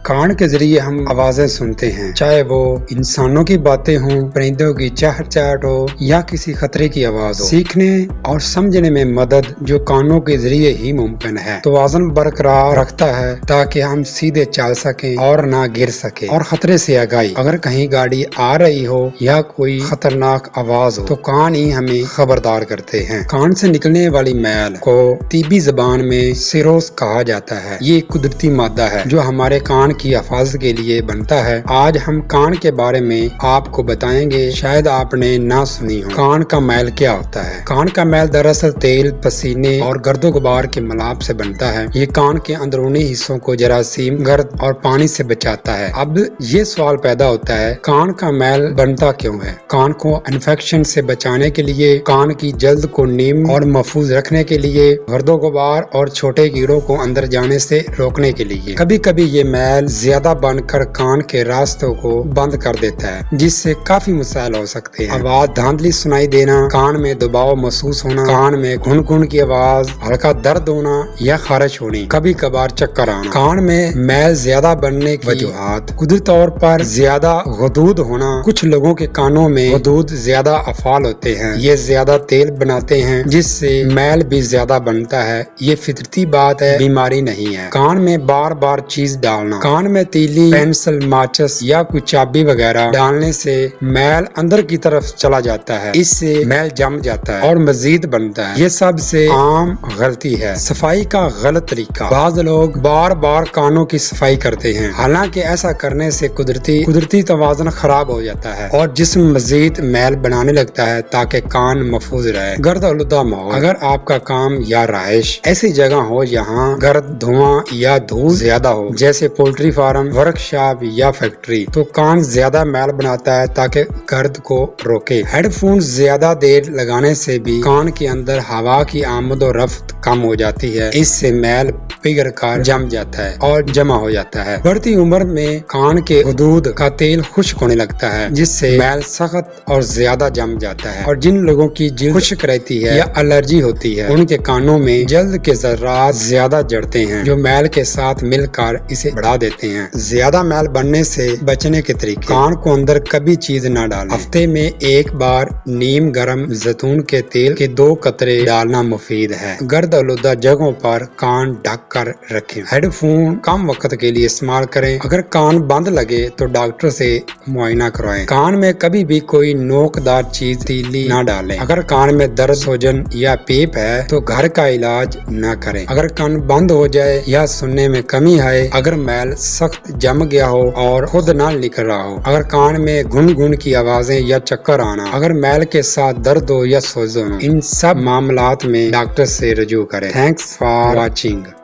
کان کے ذریعے ہم آوازیں سنتے ہیں، چاہے وہ انسانوں کی باتیں ہوں، پرندوں کی چہچہاہٹ ہو یا کسی خطرے کی آواز ہو۔ سیکھنے اور سمجھنے میں مدد جو کانوں کے ذریعے ہی ممکن ہے، توازن برقرار رکھتا ہے تاکہ ہم سیدھے چل سکیں اور نہ گر سکیں، اور خطرے سے آگاہی، اگر کہیں گاڑی آ رہی ہو یا کوئی خطرناک آواز ہو تو کان ہی ہمیں خبردار کرتے ہیں۔ کان سے نکلنے والی میل کو طبی زبان میں سیروس کہا جاتا ہے۔ یہ ایک قدرتی مادہ ہے جو ہمارے کان کی حفاظت کے لیے بنتا ہے۔ آج ہم کان کے بارے میں آپ کو بتائیں گے، شاید آپ نے نہ سنی ہو۔ کان کا میل کیا ہوتا ہے؟ کان کا میل دراصل تیل، پسینے اور گرد و غبار کے ملاب سے بنتا ہے۔ یہ کان کے اندرونی حصوں کو جراثیم، گرد اور پانی سے بچاتا ہے۔ اب یہ سوال پیدا ہوتا ہے، کان کا میل بنتا کیوں ہے؟ کان کو انفیکشن سے بچانے کے لیے، کان کی جلد کو نیم اور محفوظ رکھنے کے لیے، گرد و غبار اور چھوٹے کیڑوں کو اندر جانے سے روکنے کے لیے۔ کبھی کبھی یہ میل زیادہ بن کر کان کے راستوں کو بند کر دیتا ہے، جس سے کافی مسائل ہو سکتے ہیں۔ آواز دھاندلی سنائی دینا، کان میں دباؤ محسوس ہونا، کان میں گھن گھن کی آواز، ہلکا درد ہونا یا خارش ہونی، کبھی کبھار چکر آنا۔ کان میں میل زیادہ بننے کی وجوہات: قدرتی طور پر زیادہ غدود ہونا، کچھ لوگوں کے کانوں میں غدود زیادہ افعال ہوتے ہیں، یہ زیادہ تیل بناتے ہیں جس سے میل بھی زیادہ بنتا ہے۔ یہ فطرتی بات ہے، بیماری نہیں ہے۔ کان میں بار بار چیز ڈالنا، کان میں تیلی، پینسل، ماچس یا کوئی چابی وغیرہ ڈالنے سے میل اندر کی طرف چلا جاتا ہے، اس سے میل جم جاتا ہے اور مزید بنتا ہے۔ یہ سب سے عام غلطی ہے۔ صفائی کا غلط طریقہ: بعض لوگ بار بار کانوں کی صفائی کرتے ہیں، حالانکہ ایسا کرنے سے قدرتی توازن خراب ہو جاتا ہے اور جسم مزید میل بنانے لگتا ہے تاکہ کان محفوظ رہے۔ گرد آلودہ ماحول: اگر آپ کا کام یا رہائش ایسی جگہ ہو جہاں گرد، دھواں یا دھول زیادہ ہو، جیسے پولٹری فارم، ورک شاپ یا فیکٹری، تو کان زیادہ میل بناتا ہے تاکہ گرد کو روکے۔ ہیڈ فون زیادہ دیر لگانے سے بھی کان کے اندر ہوا کی آمد و رفت کم ہو جاتی ہے، اس سے میل پگھل کر جم جاتا ہے اور جمع ہو جاتا ہے۔ بڑھتی عمر میں کان کے غدود کا تیل خشک ہونے لگتا ہے، جس سے میل سخت اور زیادہ جم جاتا ہے، اور جن لوگوں کی جلد خشک رہتی ہے یا الرجی ہوتی ہے، ان کے کانوں میں جلد کے ذرات زیادہ جڑتے ہیں جو میل کے ساتھ مل کر اسے بڑھا دیتے ہیں۔ زیادہ میل بننے سے بچنے کے طریقے: کان کو اندر کبھی چیز نہ ڈالیں، ہفتے میں ایک بار نیم گرم زیتون کے تیل کے 2 قطرے ڈالنا مفید ہے۔ گرد آلودہ جگہوں پر کان ڈھک کر رکھیں۔ ہیڈ فون کم وقت کے لیے استعمال کریں۔ اگر کان بند لگے تو ڈاکٹر سے معائنہ کروائیں۔ کان میں کبھی بھی کوئی نوکدار چیز، تیلی نہ ڈالیں۔ اگر کان میں درد، سوجن یا پیپ ہے تو گھر کا علاج نہ کریں۔ اگر کان بند ہو جائے یا سننے میں کمی آئے، اگر میل سخت جم گیا ہو اور خود نہ نکل رہا ہو، اگر کان میں گھن گھن کی آوازیں یا چکر آنا، اگر میل کے ساتھ درد ہو یا سوجن ہو، ان سب معاملات میں ڈاکٹر سے رجوع کریں۔ Thanks for watching.